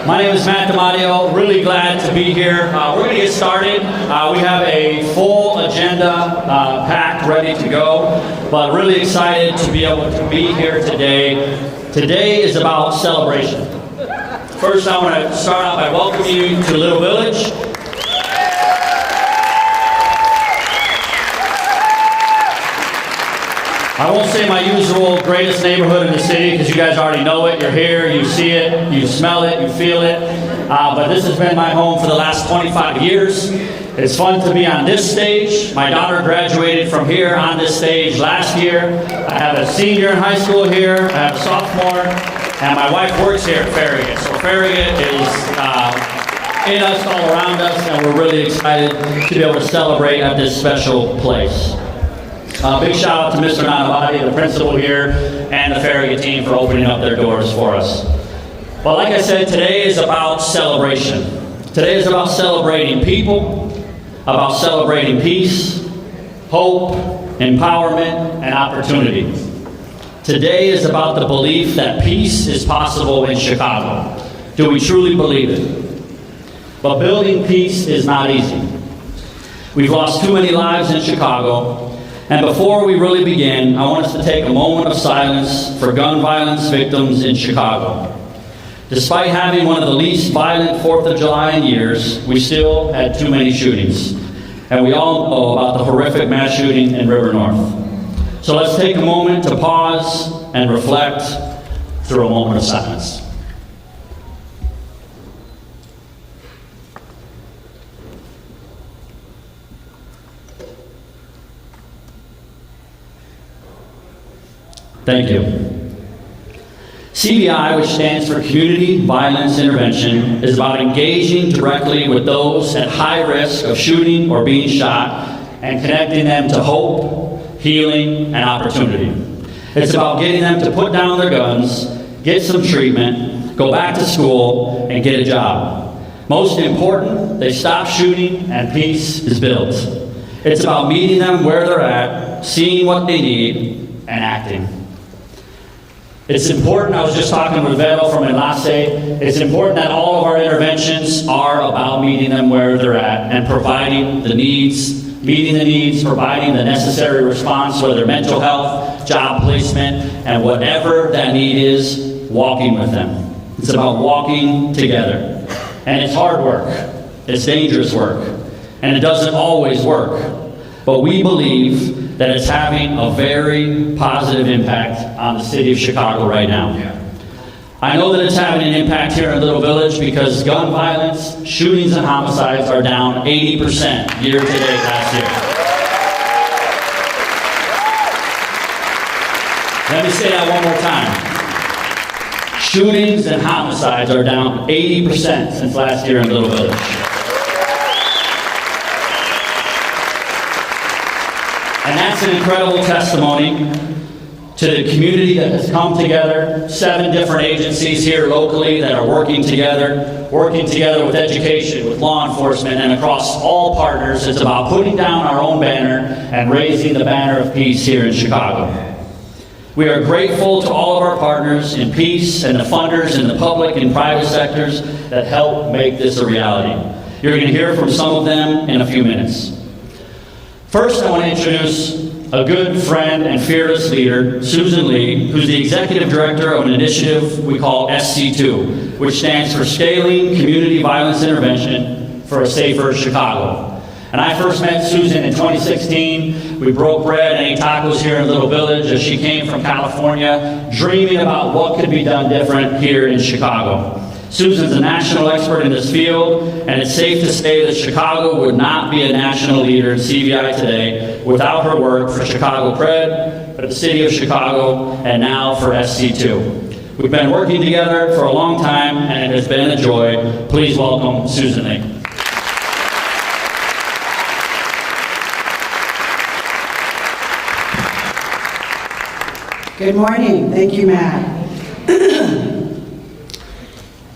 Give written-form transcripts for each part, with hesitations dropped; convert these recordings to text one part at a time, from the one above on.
My name is Matt DiMatteo. Really glad to be here. We're going to get started. We have a full agenda packed, ready to go, but really excited to be able to be here today. Today is about celebration. First, I want to start out by welcoming you to Little Village. I won't say my usual greatest neighborhood in the city because you guys already know it. You're here, you see it, you smell it, you feel it. But this has been my home for the last 25 years. It's fun to be on this stage. My daughter graduated from here on this stage last year. I have a senior in high school here. I have a sophomore. And my wife works here at Farragut. So Farragut is in us, all around us, and we're really excited to be able to celebrate at this special place. Big shout out to Mr. Nanavati, the principal here, and the Farragut team for opening up their doors for us. Well, like I said, today is about celebration. Today is about celebrating people, about celebrating peace, hope, empowerment, and opportunity. Today is about the belief that peace is possible in Chicago. Do we truly believe it? But building peace is not easy. We've lost too many lives in Chicago. And before we really begin, I want us to take a moment of silence for gun violence victims in Chicago. Despite having one of the least violent 4th of July in years, we still had too many shootings. And we all know about the horrific mass shooting in River North. So let's take a moment to pause and reflect through a moment of silence. Thank you. CVI, which stands for Community Violence Intervention, is about engaging directly with those at high risk of shooting or being shot and connecting them to hope, healing, and opportunity. It's about getting them to put down their guns, get some treatment, go back to school, and get a job. Most important, they stop shooting and peace is built. It's about meeting them where they're at, seeing what they need, and acting. It's important, I was just talking with Vero from Enlace, it's important that all of our interventions are about meeting them where they're at and providing the needs, meeting the needs, providing the necessary response, whether mental health, job placement, and whatever that need is, walking with them. It's about walking together. And it's hard work, it's dangerous work, and it doesn't always work. But we believe that it's having a very positive impact on the city of Chicago right now. I know that it's having an impact here in Little Village because gun violence, shootings, and homicides are down 80% year to date last year. Let me say that one more time. Shootings and homicides are down 80% since last year in Little Village. And that's an incredible testimony to the community that has come together, 7 different agencies here locally that are working together with education, with law enforcement, and across all partners. It's about putting down our own banner and raising the banner of peace here in Chicago. We are grateful to all of our partners in peace and the funders in the public and private sectors that help make this a reality. You're going to hear from some of them in a few minutes. First, I want to introduce a good friend and fearless leader, Susan Lee, who's the executive director of an initiative we call SC2, which stands for Scaling Community Violence Intervention for a Safer Chicago. And I first met Susan in 2016. We broke bread and ate tacos here in Little Village as she came from California, dreaming about what could be done different here in Chicago. Susan's a national expert in this field, and it's safe to say that Chicago would not be a national leader in CVI today without her work for Chicago Cred, for the City of Chicago, and now for SC2. We've been working together for a long time, and it has been a joy. Please welcome Susan Lee. Good morning. Thank you, Matt.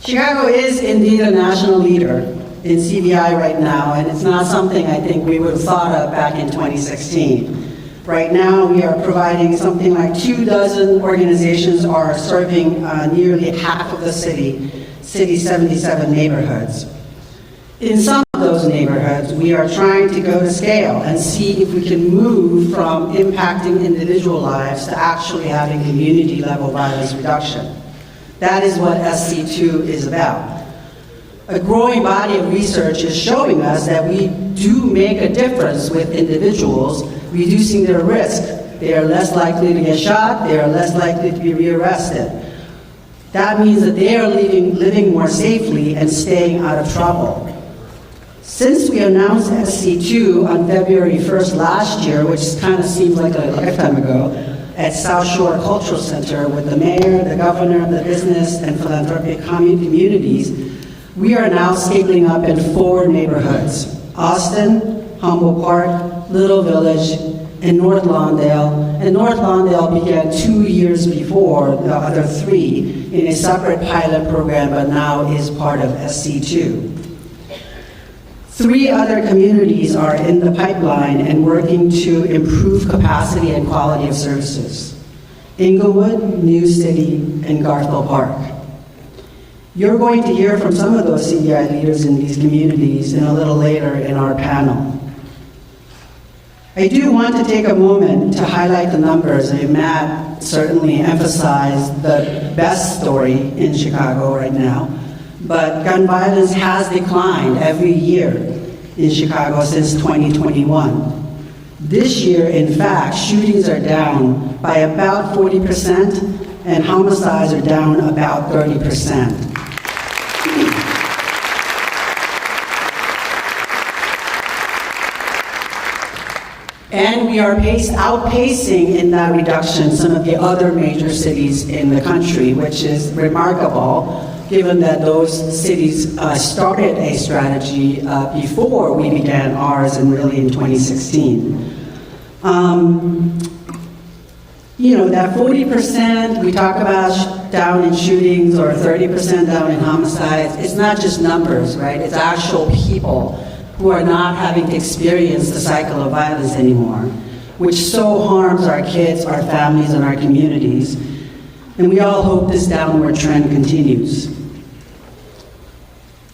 Chicago is indeed a national leader in CVI right now, and it's not something I think we would have thought of back in 2016. Right now, we are providing something like 24 organizations are serving nearly half of the city city's 77 neighborhoods. In some of those neighborhoods, we are trying to go to scale and see if we can move from impacting individual lives to actually having community-level violence reduction. That is what SC2 is about. A growing body of research is showing us that we do make a difference with individuals, reducing their risk. They are less likely to get shot, they are less likely to be rearrested. That means that they are living more safely and staying out of trouble. Since we announced SC2 on February 1st last year, which kind of seems like a lifetime ago, at South Shore Cultural Center with the mayor, the governor, the business, and philanthropic communities, we are now scaling up in 4 neighborhoods: Austin, Humboldt Park, Little Village, and North Lawndale. And North Lawndale began 2 years before the other 3 in a separate pilot program, but now is part of SC2. 3 other communities are in the pipeline and working to improve capacity and quality of services: Inglewood, New City, and Garfield Park. You're going to hear from some of those CVI leaders in these communities a little later in our panel. I do want to take a moment to highlight the numbers. Matt certainly emphasized the best story in Chicago right now, but gun violence has declined every year in Chicago since 2021. This year, in fact, shootings are down by about 40%, and homicides are down about 30%. And we are outpacing in that reduction some of the other major cities in the country, which is remarkable, given that those cities started a strategy before we began ours, and really in 2016. You know, that 40% we talk about down in shootings or 30% down in homicides, it's not just numbers, right? It's actual people who are not having to experience the cycle of violence anymore, which so harms our kids, our families, and our communities. And we all hope this downward trend continues.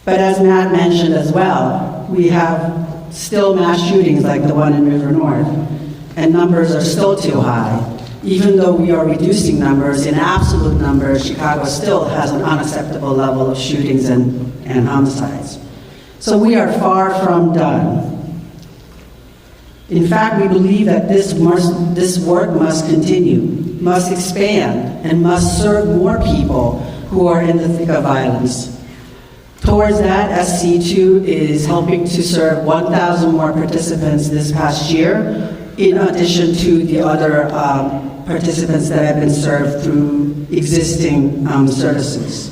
But as Matt mentioned as well, we have still mass shootings like the one in River North, and numbers are still too high. Even though we are reducing numbers, in absolute numbers, Chicago still has an unacceptable level of shootings and homicides. So we are far from done. In fact, we believe that this work must continue, must expand, and must serve more people who are in the thick of violence. Towards that, SC2 is helping to serve 1,000 more participants this past year, in addition to the other participants that have been served through existing services.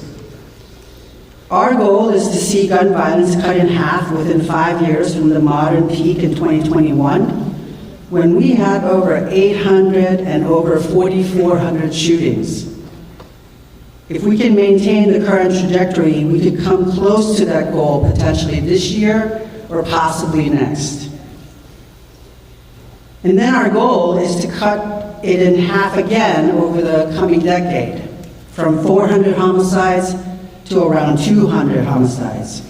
Our goal is to see gun violence cut in half within 5 years from the modern peak in 2021, when we had over 800 and over 4,400 shootings. If we can maintain the current trajectory, we could come close to that goal potentially this year or possibly next. And then our goal is to cut it in half again over the coming decade, from 400 homicides to around 200 homicides,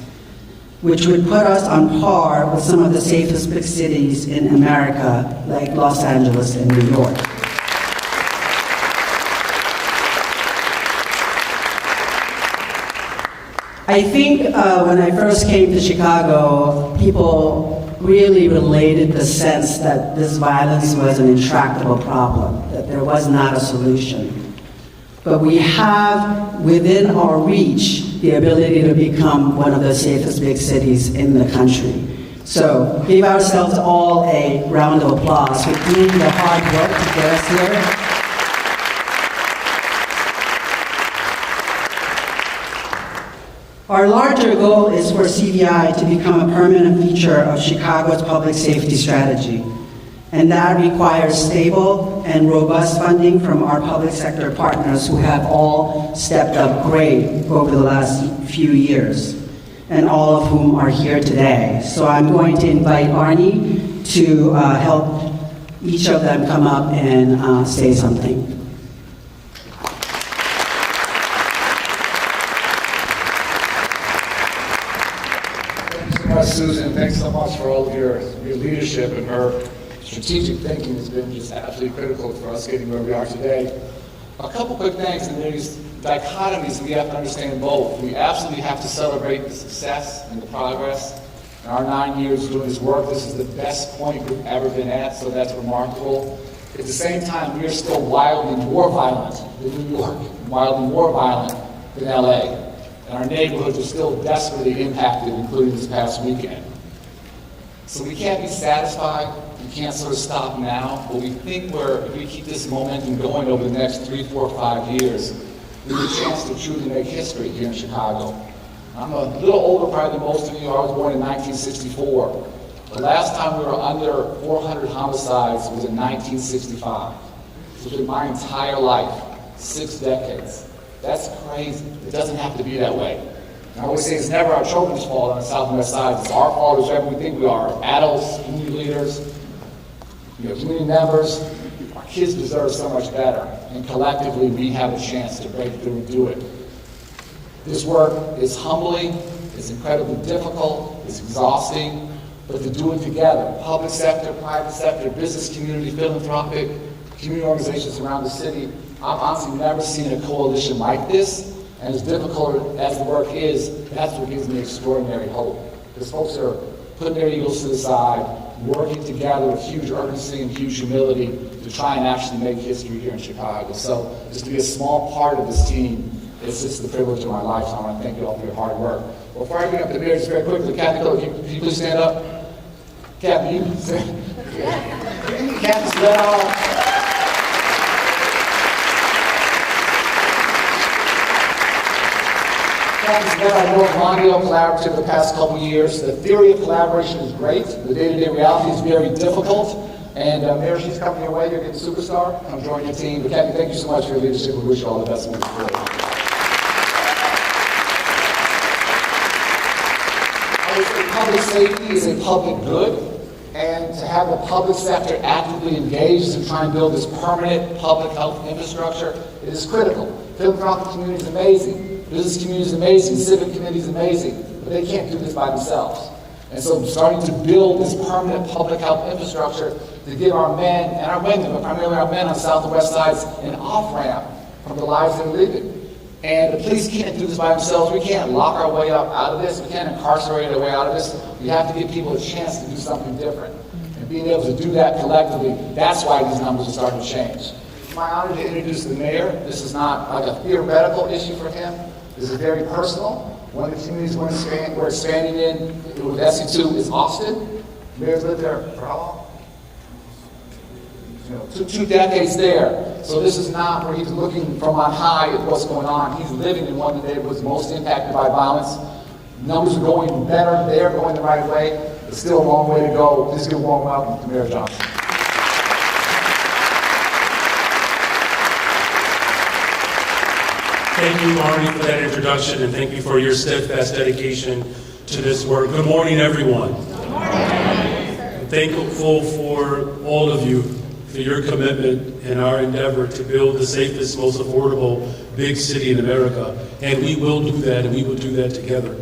which would put us on par with some of the safest big cities in America, like Los Angeles and New York. I think when I first came to Chicago, people really related the sense that this violence was an intractable problem, that there was not a solution. But we have within our reach the ability to become one of the safest big cities in the country. So give ourselves all a round of applause for doing the hard work to get us here. Our larger goal is for CVI to become a permanent feature of Chicago's public safety strategy. And that requires stable and robust funding from our public sector partners who have all stepped up great over the last few years, and all of whom are here today. So I'm going to invite Arnie to help each of them come up and say something. much, Susan. Thanks so much for all of your leadership, and her strategic thinking has been just absolutely critical for us getting where we are today. A couple quick things, and there's dichotomies we have to understand both. We absolutely have to celebrate the success and the progress. In our 9 years doing this work, this is the best point we've ever been at, so that's remarkable. At the same time, we are still wildly more violent than New York, wildly more violent than LA. And our neighborhoods are still desperately impacted, including this past weekend. So we can't be satisfied. We can't sort of stop now. But we think if we keep this momentum going over the next 3, 4, 5 years, we have a chance to truly make history here in Chicago. I'm a little older probably than most of you. I was born in 1964. The last time we were under 400 homicides was in 1965. So it's been my entire life, 6 decades. That's crazy. It doesn't have to be that way. And I always say it's never our children's fault on the south and west sides. It's our fault as whoever we think we are. Adults, community leaders, community members. Our kids deserve so much better. And collectively, we have a chance to break through and do it. This work is humbling, it's incredibly difficult, it's exhausting, but to do it together, public sector, private sector, business community, philanthropic, community organizations around the city, I've honestly never seen a coalition like this, and as difficult as the work is, that's what gives me extraordinary hope. Because folks are putting their egos to the side, working together with huge urgency and huge humility to try and actually make history here in Chicago. So just to be a small part of this team, it's just the privilege of my life, so I want to thank you all for your hard work. Before I bring up the mayor, just very quickly, Kathy Coe, can you please stand up? Kathy, you stand. Kathy Spedall. Kathy Spedall, I know of Mondio Collaborative the past couple of years. The theory of collaboration is great. The day-to-day reality is very difficult. And Mayor, she's coming your way. You're getting a superstar. Come join your team. But Kathy, thank you so much for your leadership. We wish you all the best moving forward. Public safety is a public good, and to have the public sector actively engaged in trying to build this permanent public health infrastructure, it is critical. Philanthropic community is amazing, business community is amazing, civic community is amazing, but they can't do this by themselves. And so starting to build this permanent public health infrastructure to give our men and our women, but primarily our men on south and west sides, an off-ramp from the lives they're living. And the police can't do this by themselves. We can't lock our way up out of this. We can't incarcerate our way out of this. We have to give people a chance to do something different. And being able to do that collectively, that's why these numbers are starting to change. It's my honor to introduce the mayor. This is not like a theoretical issue for him. This is very personal. One of the communities we're expanding in with SC2 is Austin. The mayor's lived there for how long? 2 decades there. So this is not where he's looking from on high at what's going on. He's living in one of the neighborhoods most impacted by violence. Numbers are going better. They're going the right way. There's still a long way to go. Please give a warm welcome to Mayor Johnson. Thank you, Marty, for that introduction, and thank you for your steadfast dedication to this work. Good morning, everyone. Good morning. I'm thankful for all of you for your commitment in our endeavor to build the safest, most affordable big city in America. And we will do that, and we will do that together.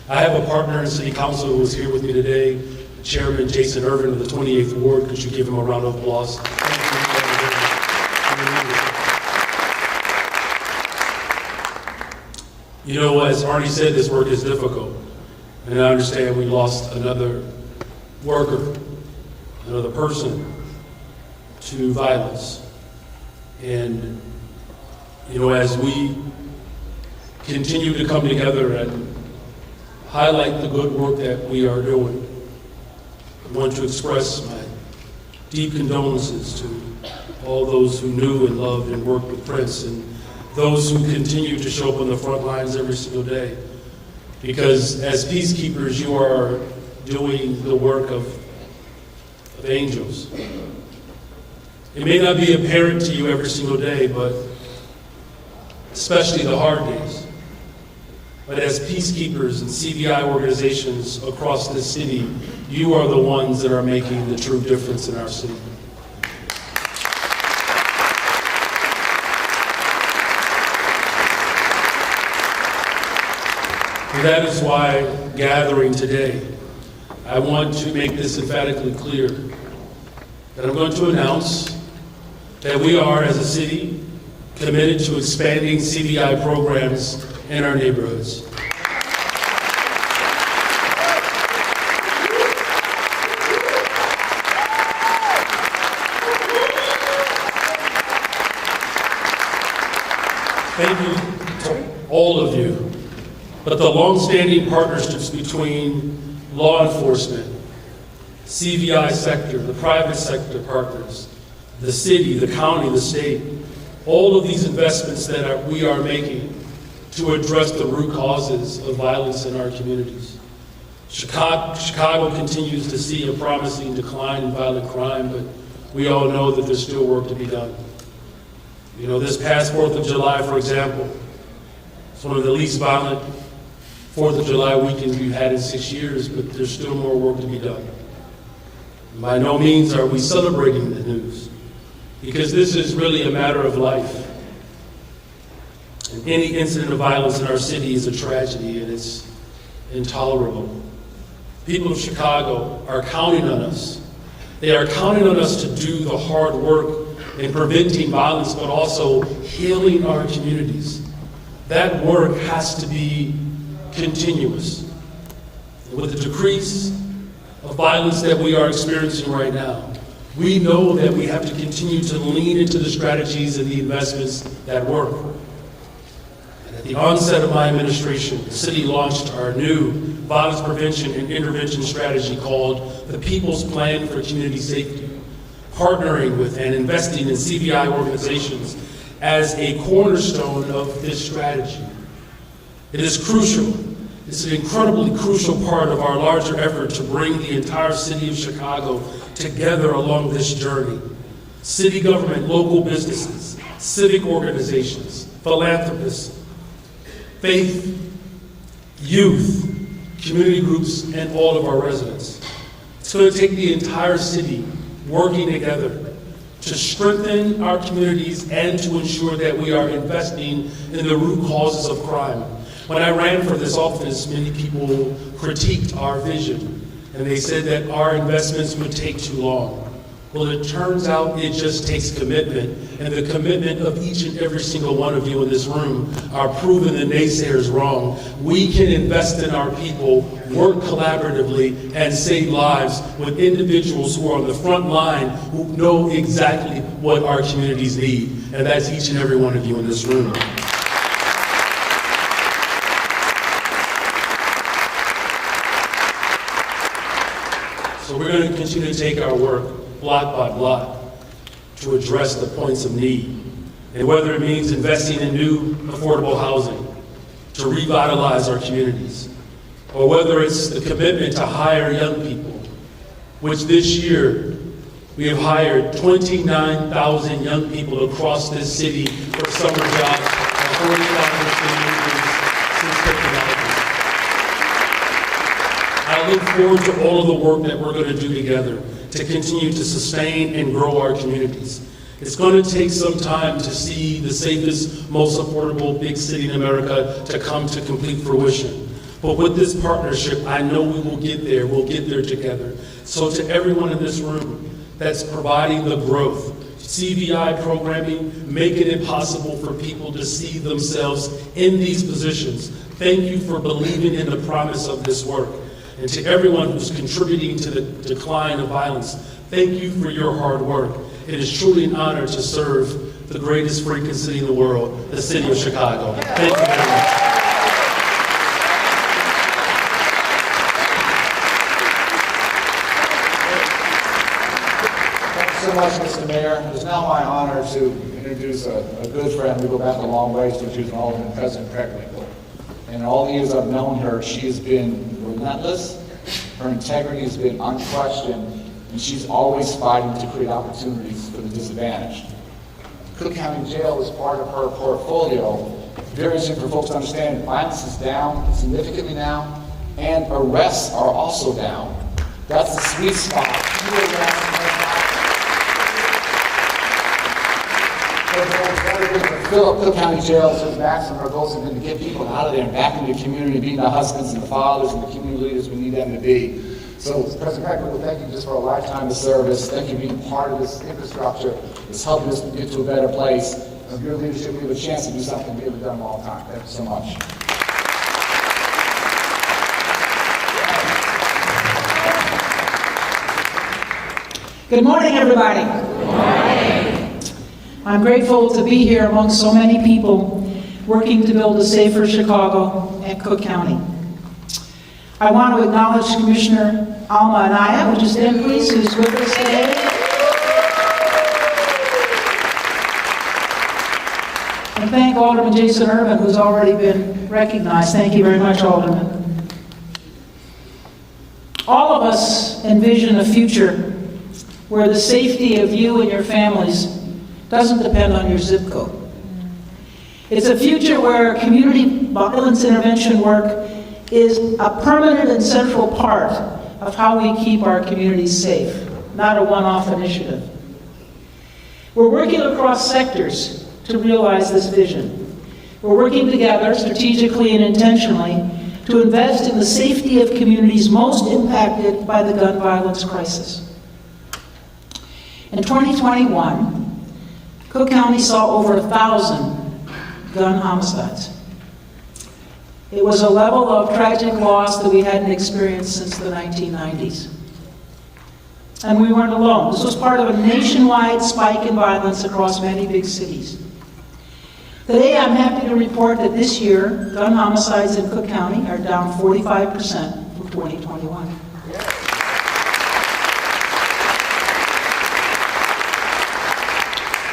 I have a partner in City Council who is here with me today, Chairman Jason Irvin of the 28th Ward. Could you give him a round of applause? You know, as Arnie said, this work is difficult. And I understand we lost another worker, another person to violence. And, you know, as we continue to come together and highlight the good work that we are doing, I want to express my deep condolences to all those who knew and loved and worked with Prince, and those who continue to show up on the front lines every single day. Because as peacekeepers, you are doing the work of angels. It may not be apparent to you every single day, but especially the hard days. But as peacekeepers and CBI organizations across this city, you are the ones that are making the true difference in our city. And that is why gathering today I want to make this emphatically clear that I'm going to announce that we are, as a city, committed to expanding CVI programs in our neighborhoods. Thank you to all of you, but the long-standing partnerships between law enforcement, CVI sector, the private sector partners, the city, the county, the state, all of these investments that we are making to address the root causes of violence in our communities. Chicago continues to see a promising decline in violent crime, but we all know that there's still work to be done. You know, this past 4th of July, for example, it's one of the least violent 4th of July weekends we've had in 6 years, but there's still more work to be done. By no means are we celebrating the news, because this is really a matter of life. And any incident of violence in our city is a tragedy, and it's intolerable. People of Chicago are counting on us. They are counting on us to do the hard work in preventing violence, but also healing our communities. That work has to be continuous. With the decrease of violence that we are experiencing right now, we know that we have to continue to lean into the strategies and the investments that work. And at the onset of my administration, the city launched our new violence prevention and intervention strategy called the People's Plan for Community Safety, partnering with and investing in CVI organizations as a cornerstone of this strategy. It is crucial. It's an incredibly crucial part of our larger effort to bring the entire city of Chicago together along this journey. City government, local businesses, civic organizations, philanthropists, faith, youth, community groups, and all of our residents. It's going to take the entire city working together to strengthen our communities and to ensure that we are investing in the root causes of crime. When I ran for this office, many people critiqued our vision, and they said that our investments would take too long. Well, it turns out it just takes commitment, and the commitment of each and every single one of you in this room are proving the naysayers wrong. We can invest in our people, work collaboratively, and save lives with individuals who are on the front line, who know exactly what our communities need, and that's each and every one of you in this room. So we're going to continue to take our work block by block to address the points of need. And whether it means investing in new affordable housing to revitalize our communities, or whether it's the commitment to hire young people, which this year we have hired 29,000 young people across this city for summer jobs and 45 since technology. I look forward to all of the work that we're going to do together to continue to sustain and grow our communities. It's going to take some time to see the safest, most affordable big city in America to come to complete fruition. But with this partnership, I know we will get there. We'll get there together. So to everyone in this room that's providing the growth, CVI programming, making it possible for people to see themselves in these positions, thank you for believing in the promise of this work. And to everyone who's contributing to the decline of violence, thank you for your hard work. It is truly an honor to serve the greatest freaking city in the world, the city of Chicago. Thank you very much. Thank you so much, Mr. Mayor. It is now my honor to introduce a good friend. We go back a long ways, which is Alderman President Craig Nichol. And all the years I've known her, she has been relentless. Her integrity has been unquestioned, and she's always fighting to create opportunities for the disadvantaged. Cook County Jail is part of her portfolio. Very easy for folks to understand, violence is down significantly now, and arrests are also down. That's the sweet spot. Fill up Cook County Jail to the maximum. Our goals have been to get people out of there and back into the community, being the husbands and the fathers and the community leaders we need them to be. So, President Craig, we thank you just for a lifetime of service. Thank you for being part of this infrastructure that's helping us get to a better place. With your leadership, we have a chance to do something we haven't done in a long time. Thank you so much. Good morning, everybody. Good morning. I'm grateful to be here among so many people working to build a safer Chicago and Cook County. I want to acknowledge Commissioner Alma Anaya, would you stand please, who's with us today. And thank Alderman Jason Urban, who's already been recognized. Thank you very much, Alderman. All of us envision a future where the safety of you and your families doesn't depend on your zip code. It's a future where community violence intervention work is a permanent and central part of how we keep our communities safe, not a one-off initiative. We're working across sectors to realize this vision. We're working together strategically and intentionally to invest in the safety of communities most impacted by the gun violence crisis. In 2021, Cook County saw over 1,000 gun homicides. It was a level of tragic loss that we hadn't experienced since the 1990s. And we weren't alone. This was part of a nationwide spike in violence across many big cities. Today, I'm happy to report that this year, gun homicides in Cook County are down 45% from 2021.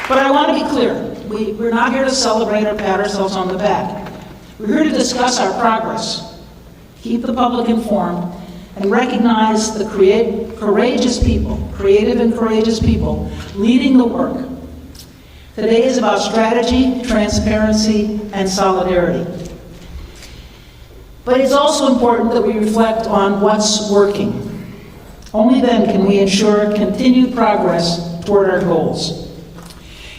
But I want to be clear, we're not here to celebrate or pat ourselves on the back. We're here to discuss our progress, keep the public informed, and recognize the courageous people, creative and courageous people, leading the work. Today is about strategy, transparency, and solidarity. But it's also important that we reflect on what's working. Only then can we ensure continued progress toward our goals.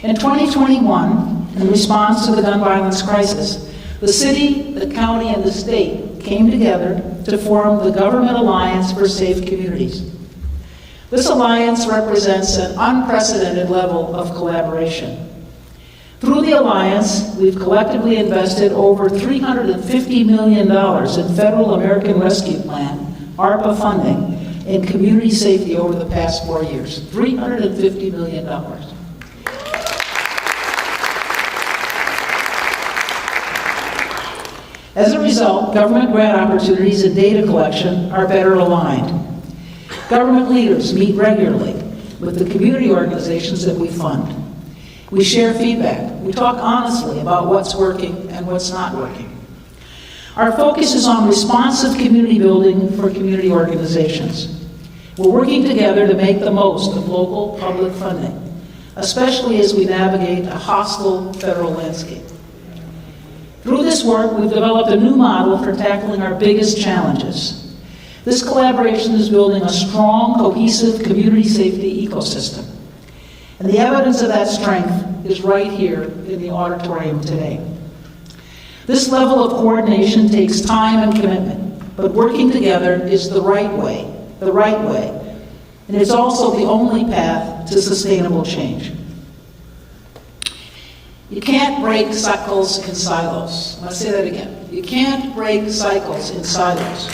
In 2021, in response to the gun violence crisis, the city, the county, and the state came together to form the Government Alliance for Safe Communities. This alliance represents an unprecedented level of collaboration. Through the alliance, we've collectively invested over $350 million in Federal American Rescue Plan, ARPA funding, in community safety over the past 4 years. $350 million. As a result, government grant opportunities and data collection are better aligned. Government leaders meet regularly with the community organizations that we fund. We share feedback. We talk honestly about what's working and what's not working. Our focus is on responsive community building for community organizations. We're working together to make the most of local public funding, especially as we navigate a hostile federal landscape. Through this work, we've developed a new model for tackling our biggest challenges. This collaboration is building a strong, cohesive community safety ecosystem. And the evidence of that strength is right here in the auditorium today. This level of coordination takes time and commitment, but working together is the right way, and it's also the only path to sustainable change. You can't break cycles in silos. I'm going to say that again. You can't break cycles in silos.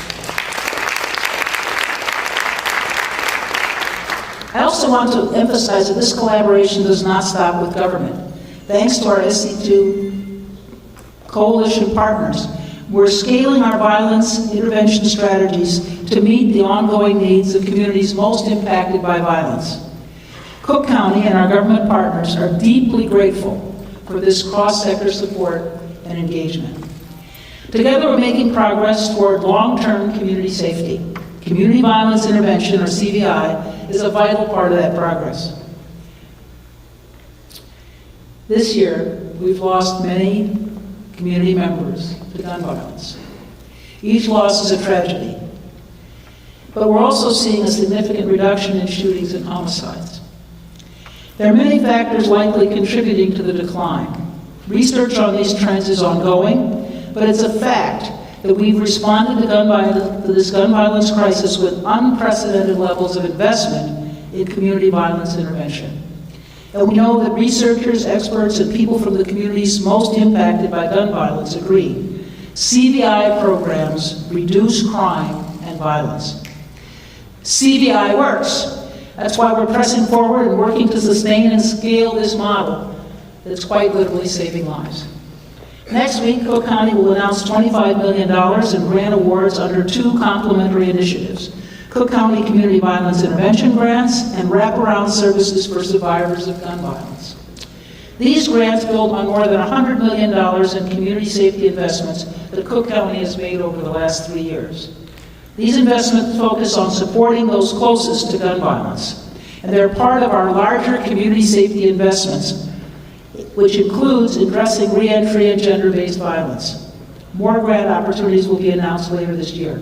I also want to emphasize that this collaboration does not stop with government. Thanks to our SC2 coalition partners, we're scaling our violence intervention strategies to meet the ongoing needs of communities most impacted by violence. Cook County and our government partners are deeply grateful for this cross-sector support and engagement. Together, we're making progress toward long-term community safety. Community violence intervention, or CVI, is a vital part of that progress. This year, we've lost many community members to gun violence. Each loss is a tragedy. But we're also seeing a significant reduction in shootings and homicides. There are many factors likely contributing to the decline. Research on these trends is ongoing, but it's a fact that we've responded to this gun violence crisis with unprecedented levels of investment in community violence intervention. And we know that researchers, experts, and people from the communities most impacted by gun violence agree. CVI programs reduce crime and violence. CVI works. That's why we're pressing forward and working to sustain and scale this model that's quite literally saving lives. Next week, Cook County will announce $25 million in grant awards under 2 complementary initiatives: Cook County Community Violence Intervention Grants and Wraparound Services for Survivors of Gun Violence. These grants build on more than $100 million in community safety investments that Cook County has made over the last 3 years. These investments focus on supporting those closest to gun violence, and they're part of our larger community safety investments, which includes addressing reentry and gender-based violence. More grant opportunities will be announced later this year.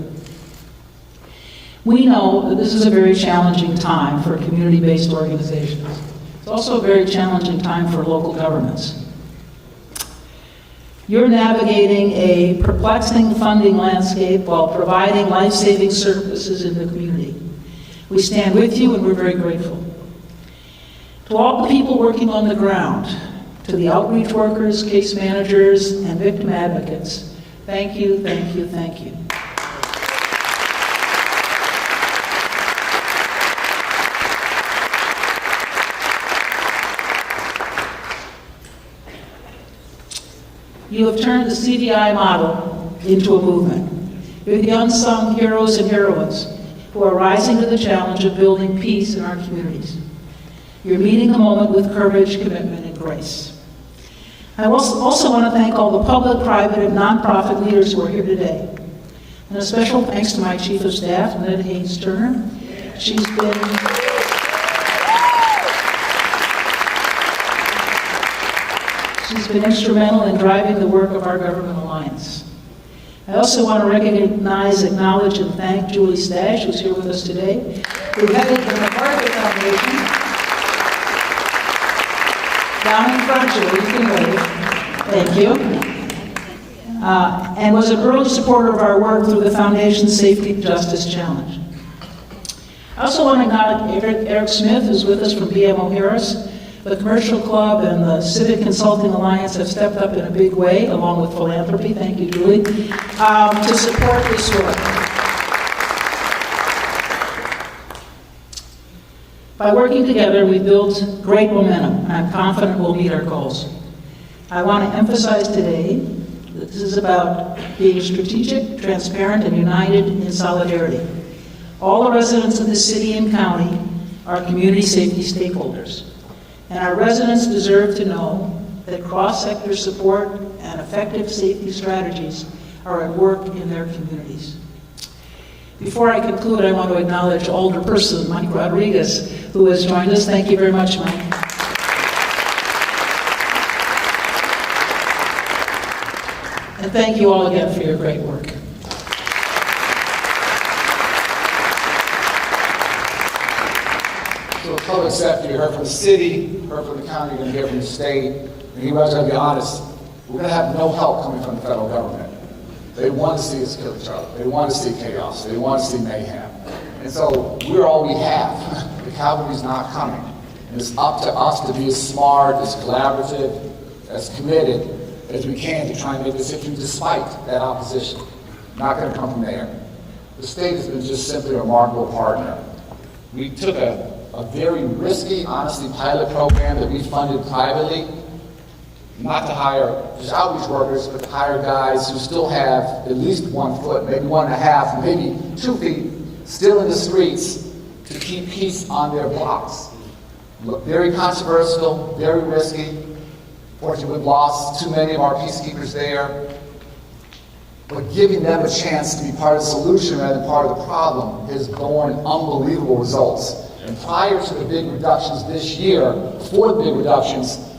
We know that this is a very challenging time for community-based organizations. It's also a very challenging time for local governments. You're navigating a perplexing funding landscape while providing life-saving services in the community. We stand with you and we're very grateful. To all the people working on the ground, to the outreach workers, case managers, and victim advocates, thank you, thank you, thank you. You have turned the CVI model into a movement. You're the unsung heroes and heroines who are rising to the challenge of building peace in our communities. You're meeting the moment with courage, commitment, and grace. I also want to thank all the public, private, and nonprofit leaders who are here today. And a special thanks to my Chief of Staff, Ned Haynes-Turner. She's been instrumental in driving the work of our Government Alliance. I also want to recognize, acknowledge, and thank Julie Stash, who's here with us today, who headed the MacArthur Foundation. Down in front, Julie, you can wave. Thank you. And was an early supporter of our work through the Foundation's Safety Justice Challenge. I also want to acknowledge Eric Smith, who's with us from BMO Harris. The Commercial Club and the Civic Consulting Alliance have stepped up in a big way, along with philanthropy, thank you, Julie, to support this work. By working together, we've built great momentum, and I'm confident we'll meet our goals. I want to emphasize today that this is about being strategic, transparent, and united in solidarity. All the residents of the city and county are community safety stakeholders. And our residents deserve to know that cross-sector support and effective safety strategies are at work in their communities. Before I conclude, I want to acknowledge Alderperson Mike Rodriguez, who has joined us. Thank you very much, Mike. And thank you all again for your great work. So public safety, you heard from the city, heard from the county, you're going to hear from the state. And you guys got to be honest, we're going to have no help coming from the federal government. They want to see us kill each other. They want to see chaos. They want to see mayhem. And so we're all we have. The cavalry's not coming. And it's up to us to be as smart, as collaborative, as committed as we can to try and make this issue despite that opposition. Not going to come from there. The state has been just simply a remarkable partner. We took a very risky, honestly, pilot program that we funded privately, not to hire just outreach workers, but to hire guys who still have at least 1 foot, maybe 1.5, maybe 2 feet, still in the streets to keep peace on their blocks. Look, very controversial, very risky. Fortunately, we've lost too many of our peacekeepers there. But giving them a chance to be part of the solution rather than part of the problem has borne unbelievable results. And prior to the big reductions this year, before the big reductions,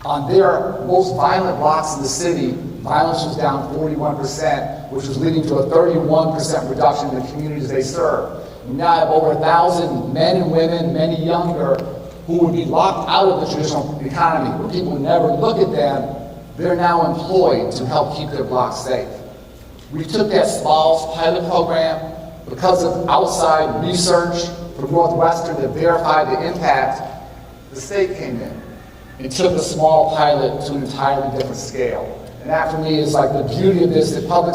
on their most violent blocks in the city, violence was down 41%, which was leading to a 31% reduction in the communities they serve. We now have over 1,000 men and women, many younger, who would be locked out of the traditional economy, where people would never look at them. They're now employed to help keep their blocks safe. We took that small pilot program because of outside research from Northwestern that verified the impact. The state came in and took a small pilot to an entirely different scale. And that for me is like the beauty of this, that private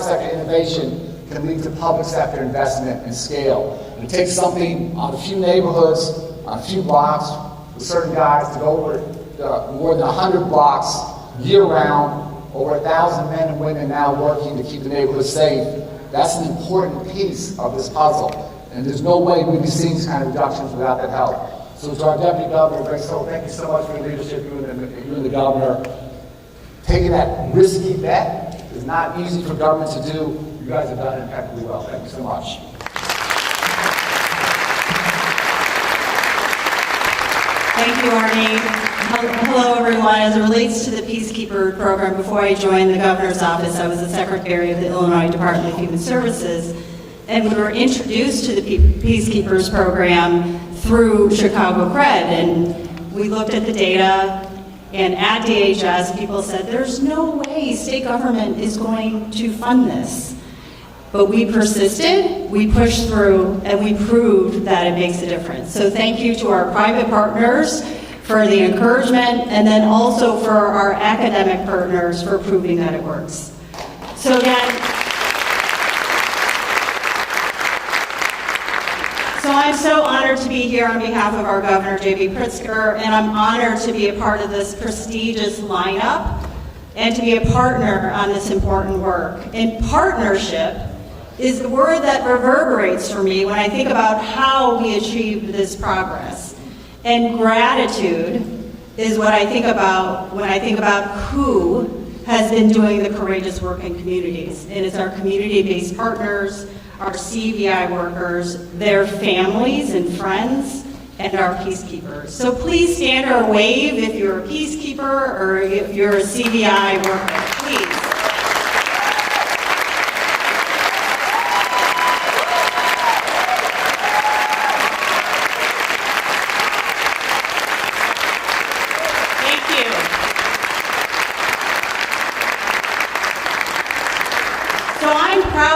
sector innovation can lead to public sector investment and scale. And it takes something on a few neighborhoods, on a few blocks, with certain guys to go over more than 100 blocks year-round, over 1,000 men and women now working to keep the neighborhood safe. That's an important piece of this puzzle. And there's no way we'd be seeing these kind of reductions without that help. So to our Deputy Governor, Greg Stoll, thank you so much for your leadership, you and the Governor. Taking that risky bet is not easy for government to do. You guys have done it impeccably well. Thank you so much. Thank you, Arnie. Hello, everyone. As it relates to the Peacekeeper program, before I joined the governor's office, I was the secretary of the Illinois Department of Human Services, and we were introduced to the Peacekeepers program through Chicago Cred, and we looked at the data, and at DHS, people said, there's no way state government is going to fund this. But we persisted, we pushed through, and we proved that it makes a difference. So thank you to our private partners for the encouragement, and then also for our academic partners for proving that it works. So again, I'm so honored to be here on behalf of our Governor, J.B. Pritzker, and I'm honored to be a part of this prestigious lineup and to be a partner on this important work. And partnership is the word that reverberates for me when I think about how we achieved this progress. And gratitude is what I think about when I think about who has been doing the courageous work in communities. And it's our community-based partners, our CVI workers, their families and friends, and our peacekeepers. So please stand or wave if you're a peacekeeper or if you're a CVI worker, please.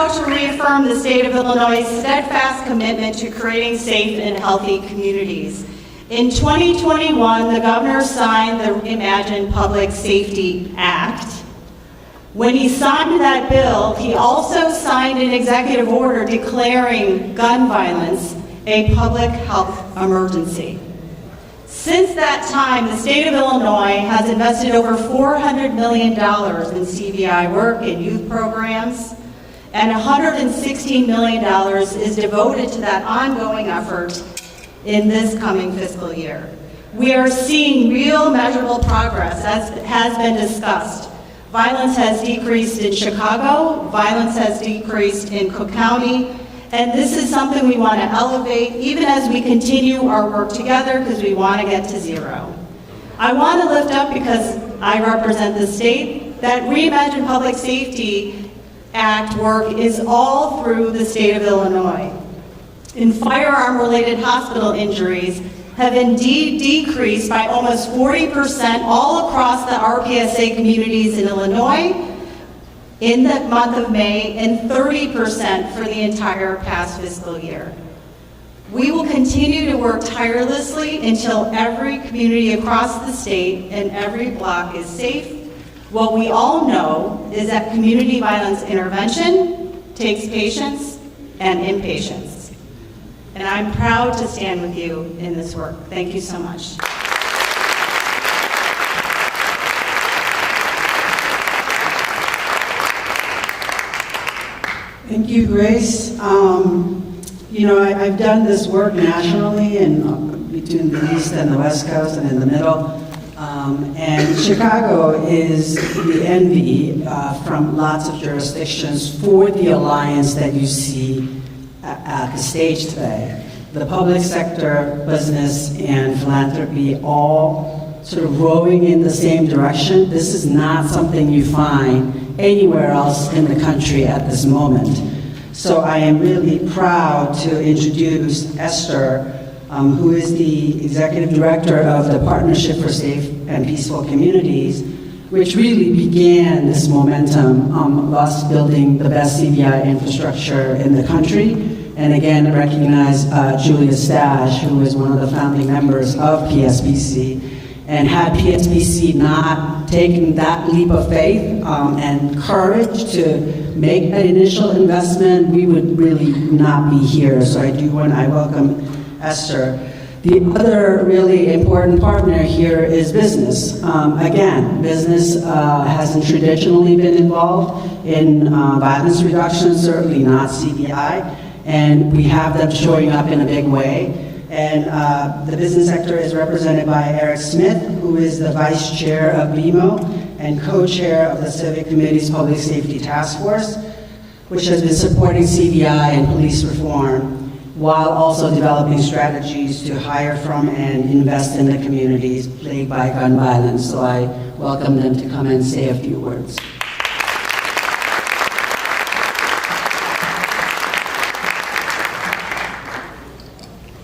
To reaffirm the state of Illinois' steadfast commitment to creating safe and healthy communities. In 2021, the governor signed the Reimagine Public Safety Act. When he signed that bill, he also signed an executive order declaring gun violence a public health emergency. Since that time, the state of Illinois has invested over $400 million in CVI work and youth programs, and $116 million is devoted to that ongoing effort in this coming fiscal year. We are seeing real measurable progress, as has been discussed. Violence has decreased in Chicago, violence has decreased in Cook County, and this is something we want to elevate even as we continue our work together because we want to get to zero. I want to lift up, because I represent the state, that Reimagine Public Safety Act work is all through the state of Illinois. And firearm-related hospital injuries have indeed decreased by almost 40% all across the RPSA communities in Illinois in the month of May, and 30% for the entire past fiscal year. We will continue to work tirelessly until every community across the state and every block is safe. What we all know is that community violence intervention takes patience and impatience. And I'm proud to stand with you in this work. Thank you so much. Thank you, Grace. I've done this work nationally and between the East and the West Coast and in the middle. And Chicago is the envy from lots of jurisdictions for the alliance that you see at the stage today. The public sector, business, and philanthropy all sort of rowing in the same direction. This is not something you find anywhere else in the country at this moment. So I am really proud to introduce Esther, who is the Executive Director of the Partnership for Safe and Peaceful Communities, which really began this momentum of us building the best CVI infrastructure in the country. And again, recognize Julia Stash, who is one of the founding members of PSPC. And had PSPC not taken that leap of faith and courage to make an initial investment, we would really not be here. So I welcome Esther. The other really important partner here is business. Again, business hasn't traditionally been involved in violence reduction, certainly not CVI, and we have them showing up in a big way. And the business sector is represented by Eric Smith, who is the vice chair of BMO and co-chair of the Civic Committee's Public Safety Task Force, which has been supporting CVI and police reform, while also developing strategies to hire from and invest in the communities plagued by gun violence. So I welcome them to come and say a few words.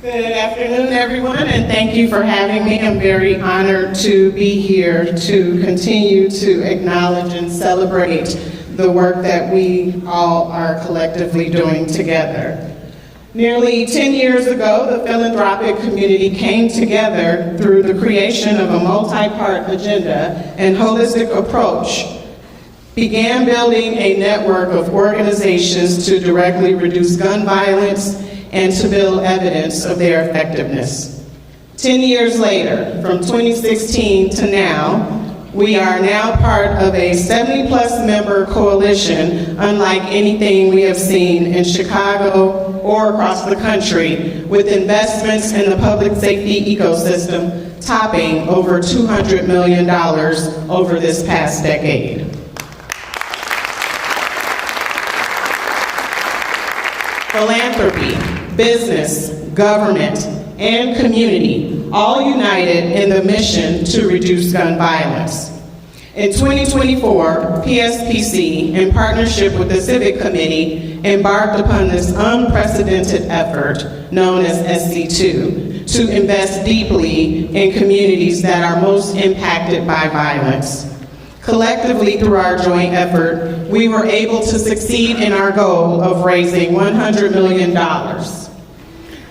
Good afternoon, everyone, and thank you for having me. I'm very honored to be here to continue to acknowledge and celebrate the work that we all are collectively doing together. Nearly 10 years ago, the philanthropic community came together through the creation of a multi-part agenda and holistic approach, began building a network of organizations to directly reduce gun violence and to build evidence of their effectiveness. 10 years later, from 2016 to now, we are now part of a 70-plus member coalition, unlike anything we have seen in Chicago or across the country, with investments in the public safety ecosystem topping over $200 million over this past decade. Philanthropy, business, government, and community, all united in the mission to reduce gun violence. In 2024, PSPC, in partnership with the Civic Committee, embarked upon this unprecedented effort known as SC2 to invest deeply in communities that are most impacted by violence. Collectively, through our joint effort, we were able to succeed in our goal of raising $100 million.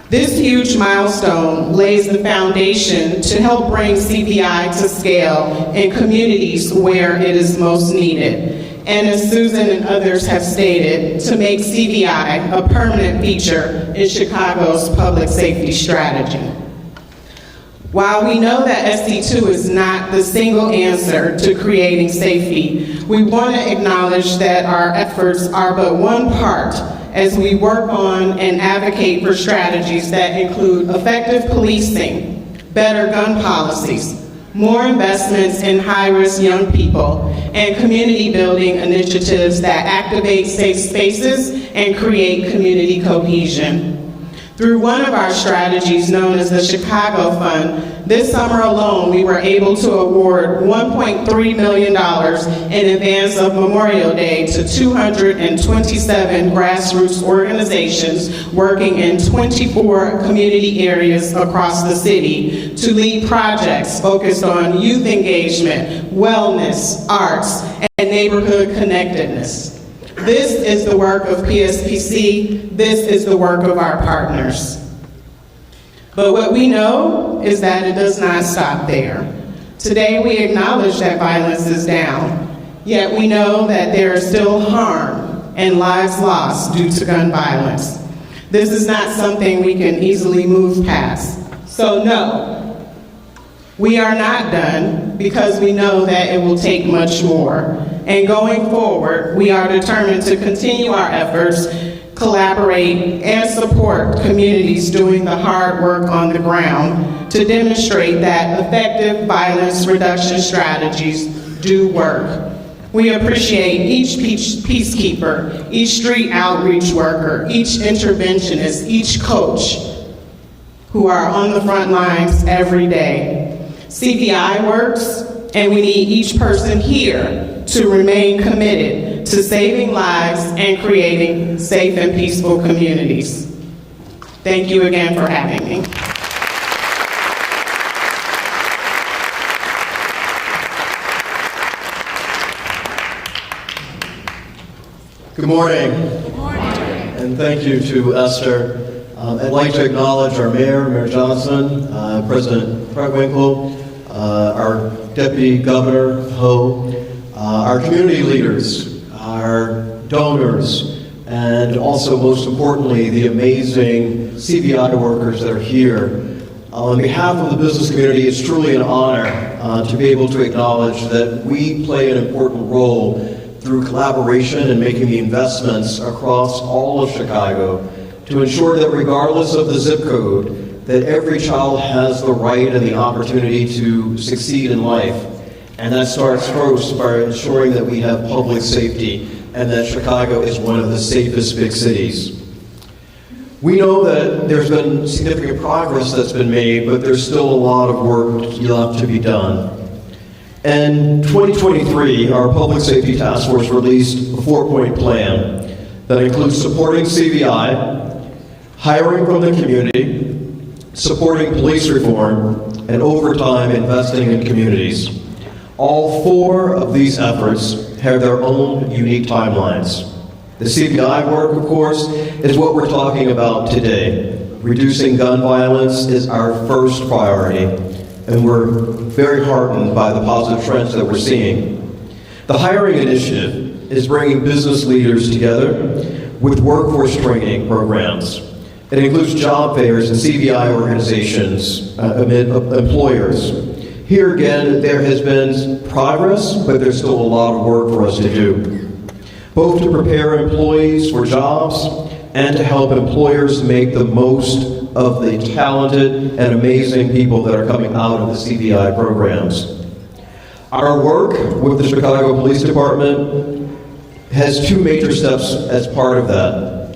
This huge milestone lays the foundation to help bring CVI to scale in communities where it is most needed. And as Susan and others have stated, to make CVI a permanent feature in Chicago's public safety strategy. While we know that SC2 is not the single answer to creating safety, we want to acknowledge that our efforts are but one part as we work on and advocate for strategies that include effective policing, better gun policies, more investments in high-risk young people, and community building initiatives that activate safe spaces and create community cohesion. Through one of our strategies known as the Chicago Fund, this summer alone we were able to award $1.3 million in advance of Memorial Day to 227 grassroots organizations working in 24 community areas across the city to lead projects focused on youth engagement, wellness, arts, and neighborhood connectedness. This is the work of PSPC. This is the work of our partners. But what we know is that it does not stop there. Today we acknowledge that violence is down, yet we know that there is still harm and lives lost due to gun violence. This is not something we can easily move past. So no, we are not done because we know that it will take much more. And going forward, we are determined to continue our efforts, collaborate, and support communities doing the hard work on the ground to demonstrate that effective violence reduction strategies do work. We appreciate each peacekeeper, each street outreach worker, each interventionist, each coach who are on the front lines every day. CVI works, and we need each person here to remain committed to saving lives and creating safe and peaceful communities. Thank you again for having me. Good morning. Good morning. And thank you to Esther. I'd like to acknowledge our Mayor, Mayor Johnson, President Prewinkle, our Deputy Governor, Ho, our community leaders, our donors, and also, most importantly, the amazing CBI workers that are here. On behalf of the business community, it's truly an honor to be able to acknowledge that we play an important role through collaboration and making the investments across all of Chicago to ensure that regardless of the zip code, that every child has the right and the opportunity to succeed in life. And that starts first by ensuring that we have public safety and that Chicago is one of the safest big cities. We know that there's been significant progress that's been made, but there's still a lot of work left to be done. In 2023, our Public Safety Task Force released a 4-point plan that includes supporting CBI, hiring from the community, supporting police reform, and over time investing in communities. All 4 of these efforts have their own unique timelines. The CBI work, of course, is what we're talking about today. Reducing gun violence is our first priority, and we're very heartened by the positive trends that we're seeing. The hiring initiative is bringing business leaders together with workforce training programs. It includes job fairs and CBI organizations amid employers. Here again, there has been progress, but there's still a lot of work for us to do, both to prepare employees for jobs and to help employers make the most of the talented and amazing people that are coming out of the CBI programs. Our work with the Chicago Police Department has 2 major steps as part of that.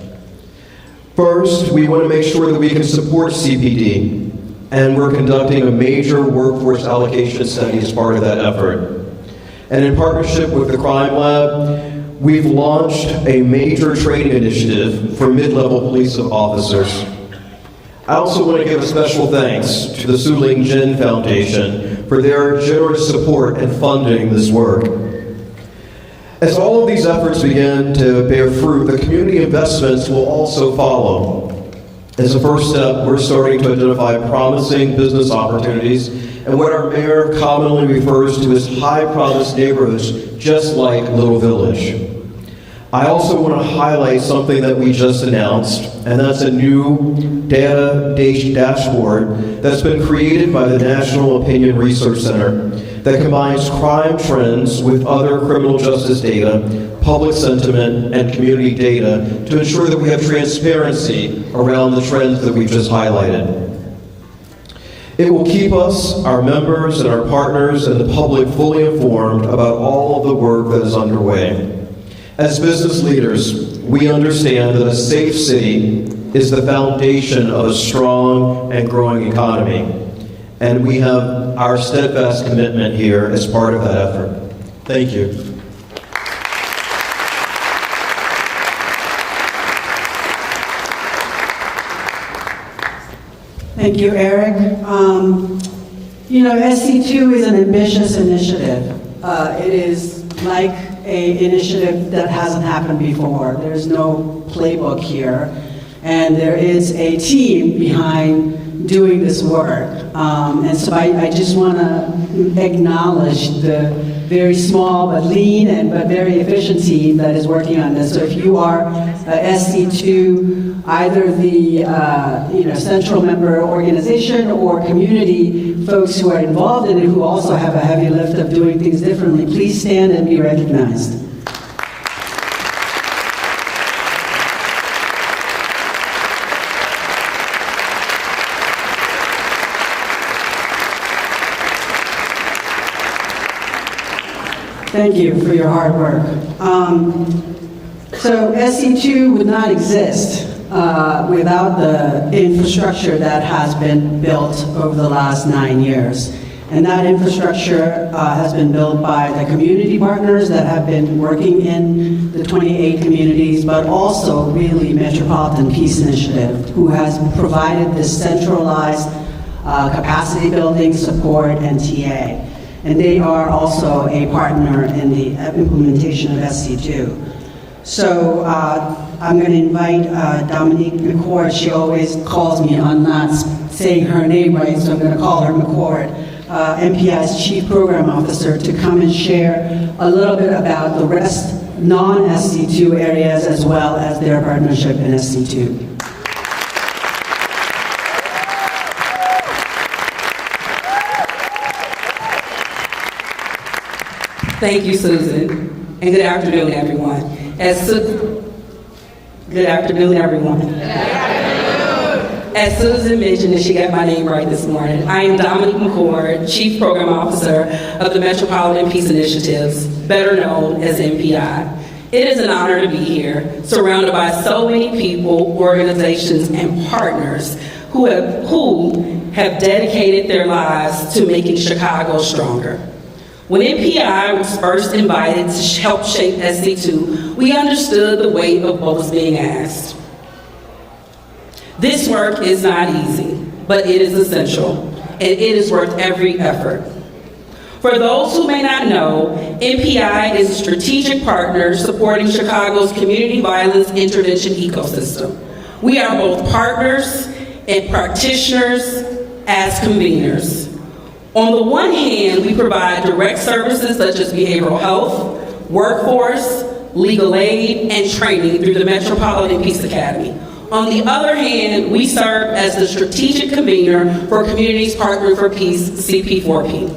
First, we want to make sure that we can support CPD, and we're conducting a major workforce allocation study as part of that effort. And in partnership with the Crime Lab, we've launched a major training initiative for mid-level police officers. I also want to give a special thanks to the Su Ling Jin Foundation for their generous support in funding this work. As all of these efforts begin to bear fruit, the community investments will also follow. As a first step, we're starting to identify promising business opportunities and what our mayor commonly refers to as high-promise neighborhoods, just like Little Village. I also want to highlight something that we just announced, and that's a new data dashboard that's been created by the National Opinion Research Center that combines crime trends with other criminal justice data, public sentiment, and community data to ensure that we have transparency around the trends that we've just highlighted. It will keep us, our members, and our partners, and the public fully informed about all of the work that is underway. As business leaders, we understand that a safe city is the foundation of a strong and growing economy, and we have our steadfast commitment here as part of that effort. Thank you. Thank you, Eric. SC2 is an ambitious initiative. It is like an initiative that hasn't happened before. There's no playbook here. And there is a team behind doing this work. And so I just want to acknowledge the very small but lean but very efficient team that is working on this. So if you are SC2, either the central member organization or community folks who are involved in it who also have a heavy lift of doing things differently, please stand and be recognized. Thank you for your hard work. So SC2 would not exist without the infrastructure that has been built over the last 9 years. And that infrastructure has been built by the community partners that have been working in the 28 communities, but also really Metropolitan Peace Initiative, who has provided this centralized capacity building support and TA. And they are also a partner in the implementation of SC2. So I'm going to invite Dominique McCord. She always calls me on not saying her name right, so I'm going to call her McCord, MPI's Chief Program Officer, to come and share a little bit about the rest non-SC2 areas as well as their partnership in SC2. Thank you, Susan, and good afternoon, everyone. Good afternoon, everyone. As Susan mentioned, and she got my name right this morning, I am Dominique McCord, Chief Program Officer of the Metropolitan Peace Initiatives, better known as MPI. It is an honor to be here, surrounded by so many people, organizations, and partners who have dedicated their lives to making Chicago stronger. When MPI was first invited to help shape SC2, we understood the weight of what was being asked. This work is not easy, but it is essential, and it is worth every effort. For those who may not know, MPI is a strategic partner supporting Chicago's community violence intervention ecosystem. We are both partners and practitioners as conveners. On the one hand, we provide direct services such as behavioral health, workforce, legal aid, and training through the Metropolitan Peace Academy. On the other hand, we serve as the strategic convener for Communities Partnering for Peace, CP4P,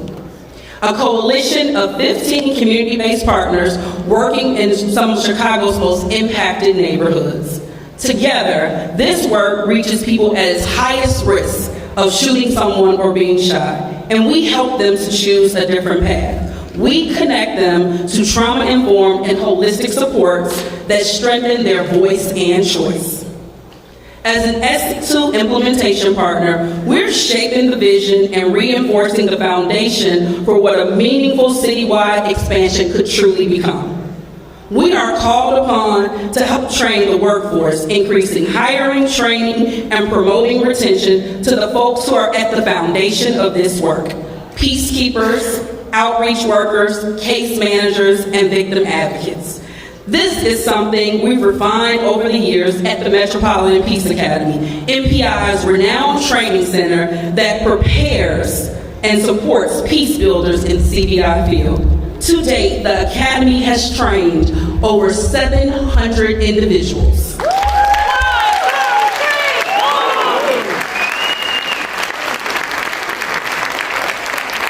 a coalition of 15 community-based partners working in some of Chicago's most impacted neighborhoods. Together, this work reaches people at its highest risk of shooting someone or being shot, and we help them to choose a different path. We connect them to trauma-informed and holistic supports that strengthen their voice and choice. As an SC2 implementation partner, we're shaping the vision and reinforcing the foundation for what a meaningful citywide expansion could truly become. We are called upon to help train the workforce, increasing hiring, training, and promoting retention to the folks who are at the foundation of this work: peacekeepers, outreach workers, case managers, and victim advocates. This is something we've refined over the years at the Metropolitan Peace Academy, MPI's renowned training center that prepares and supports peace builders in the CBI field. To date, the Academy has trained over 700 individuals.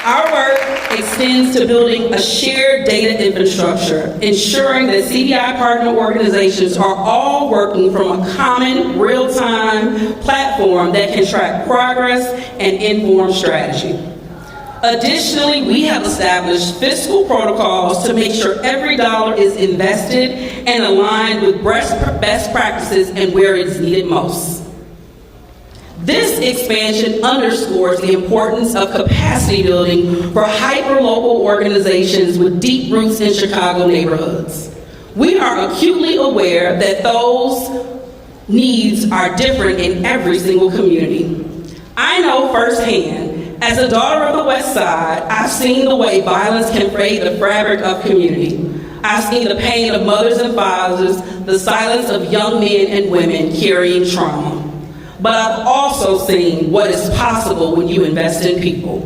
Our work extends to building a shared data infrastructure, ensuring that CBI partner organizations are all working from a common, real-time platform that can track progress and inform strategy. Additionally, we have established fiscal protocols to make sure every dollar is invested and aligned with best practices and where it's needed most. This expansion underscores the importance of capacity building for hyper-local organizations with deep roots in Chicago neighborhoods. We are acutely aware that those needs are different in every single community. I know firsthand, as a daughter of the West Side, I've seen the way violence can fray the fabric of community. I've seen the pain of mothers and fathers, the silence of young men and women carrying trauma. But I've also seen what is possible when you invest in people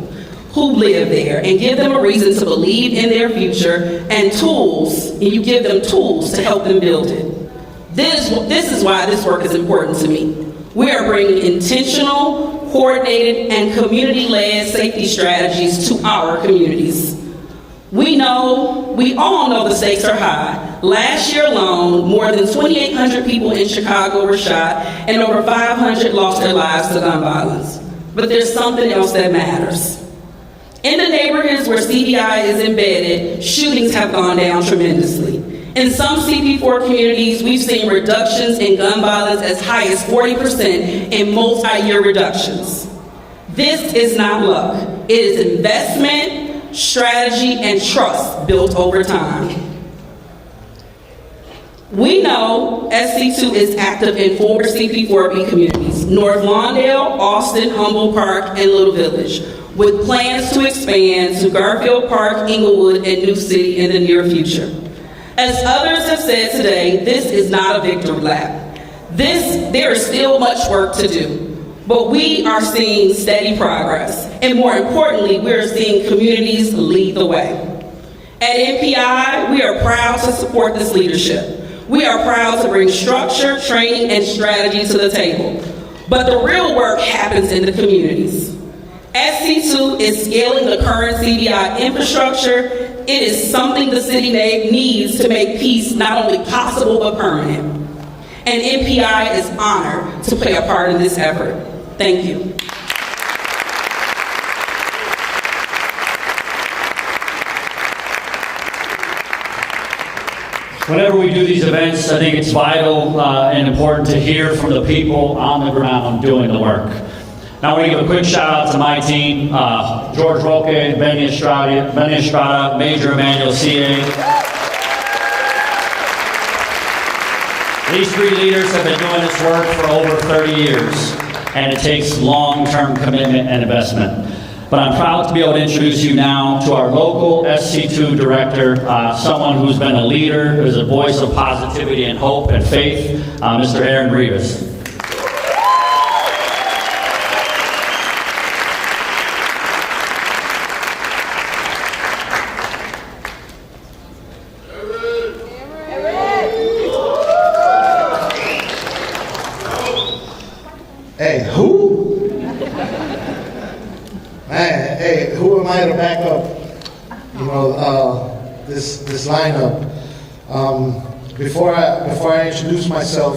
who live there and give them a reason to believe in their future and tools, and you give them tools to help them build it. This is why this work is important to me. We are bringing intentional, coordinated, and community-led safety strategies to our communities. We all know the stakes are high. Last year alone, more than 2,800 people in Chicago were shot and over 500 lost their lives to gun violence. But there's something else that matters. In the neighborhoods where CBI is embedded, shootings have gone down tremendously. In some CP4 communities, we've seen reductions in gun violence as high as 40% in multi-year reductions. This is not luck. It is investment, strategy, and trust built over time. We know SC2 is active in 4 CP4B communities: North Lawndale, Austin, Humboldt Park, and Little Village, with plans to expand to Garfield Park, Inglewood, and New City in the near future. As others have said today, this is not a victory lap. There is still much work to do, but we are seeing steady progress. And more importantly, we are seeing communities lead the way. At MPI, we are proud to support this leadership. We are proud to bring structure, training, and strategy to the table. But the real work happens in the communities. SC2 is scaling the current CBI infrastructure. It is something the city needs to make peace not only possible but permanent. And MPI is honored to play a part in this effort. Thank you. Whenever we do these events, I think it's vital and important to hear from the people on the ground doing the work. Now, I want to give a quick shout out to my team, George Roque, Benny Estrada, Major Emmanuel C.A. These three leaders have been doing this work for over 30 years, and it takes long-term commitment and investment. But I'm proud to be able to introduce you now to our local SC2 director, someone who's been a leader, who's a voice of positivity and hope and faith, Mr. Aaron Rivas. Hey, who? Man, hey, who am I to back up, this lineup? Before I introduce myself,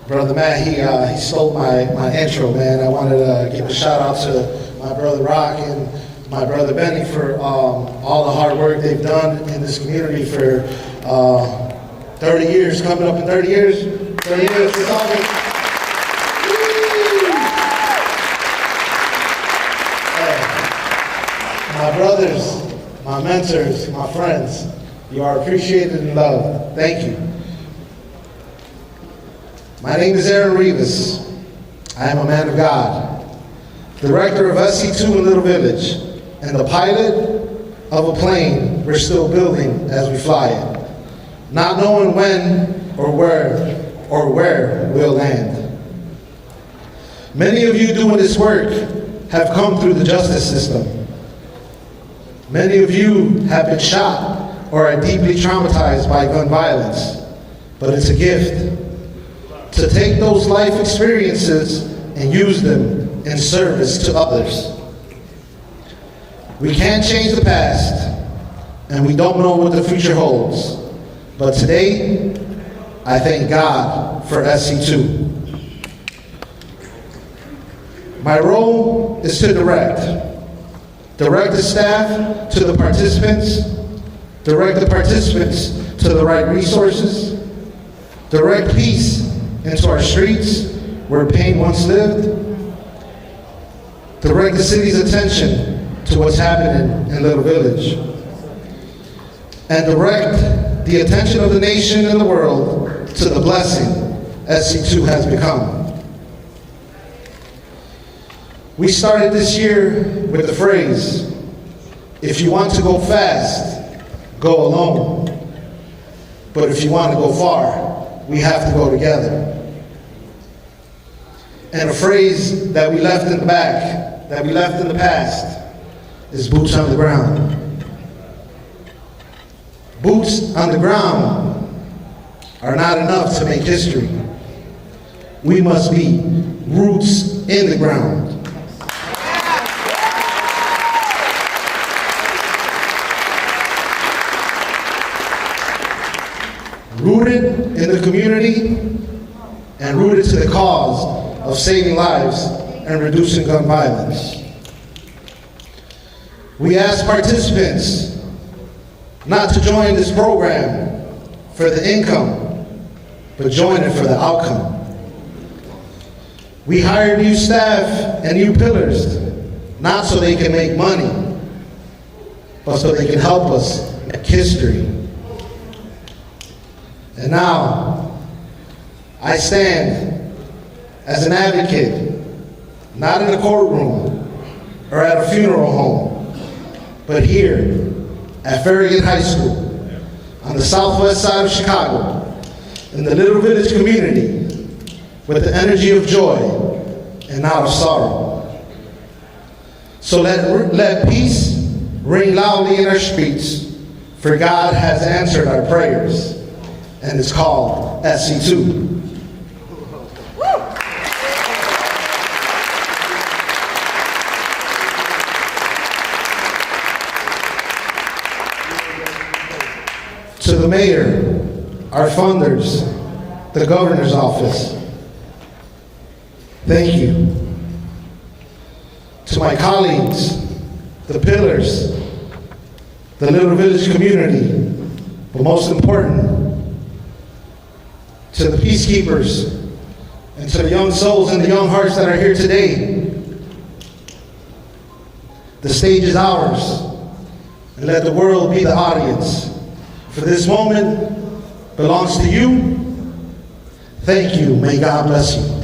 Brother Matt, he stole my intro, man. I wanted to give a shout out to my brother Rock and my brother Benny for all the hard work they've done in this community for 30 years, coming up in 30 years. 30 years, it's all good. My brothers, my mentors, my friends, you are appreciated and loved. Thank you. My name is Aaron Rivas. I am a man of God, director of SC2 in Little Village, and the pilot of a plane we're still building as we fly it, not knowing when or where we'll land. Many of you doing this work have come through the justice system. Many of you have been shot or are deeply traumatized by gun violence, but it's a gift to take those life experiences and use them in service to others. We can't change the past, and we don't know what the future holds, but today, I thank God for SC2. My role is to direct the staff to the participants, direct the participants to the right resources, direct peace into our streets where pain once lived, direct the city's attention to what's happening in Little Village, and direct the attention of the nation and the world to the blessing SC2 has become. We started this year with the phrase, if you want to go fast, go alone. But if you want to go far, we have to go together. And a phrase that we left in the back, that we left in the past, is boots on the ground. Boots on the ground are not enough to make history. We must be roots in the ground. Rooted in the community and rooted to the cause of saving lives and reducing gun violence. We ask participants not to join this program for the income, but join it for the outcome. We hire new staff and new pillars, not so they can make money, but so they can help us make history. And now, I stand as an advocate, not in a courtroom or at a funeral home, but here at Farragut High School on the southwest side of Chicago, in the Little Village community, with the energy of joy and not of sorrow. So let peace ring loudly in our streets, for God has answered our prayers, and it's called SC2. To the mayor, our funders, the governor's office, thank you. To my colleagues, the pillars, the Little Village community, but most important, to the peacekeepers, and to the young souls and the young hearts that are here today. The stage is ours, and let the world be the audience. For this moment belongs to you. Thank you. May God bless you.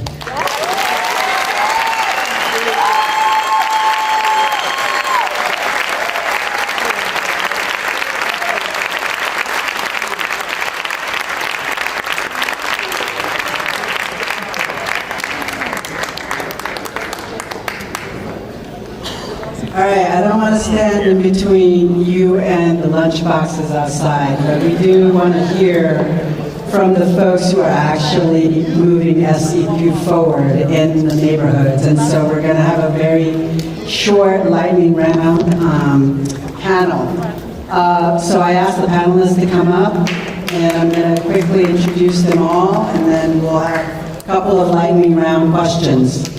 All right, I don't want to stand in between you and the lunch boxes outside, but we do want to hear from the folks who are actually moving SCQ forward in the neighborhoods. And so we're going to have a very short lightning round panel. So I asked the panelists to come up, and I'm going to quickly introduce them all, and then we'll have a couple of lightning round questions.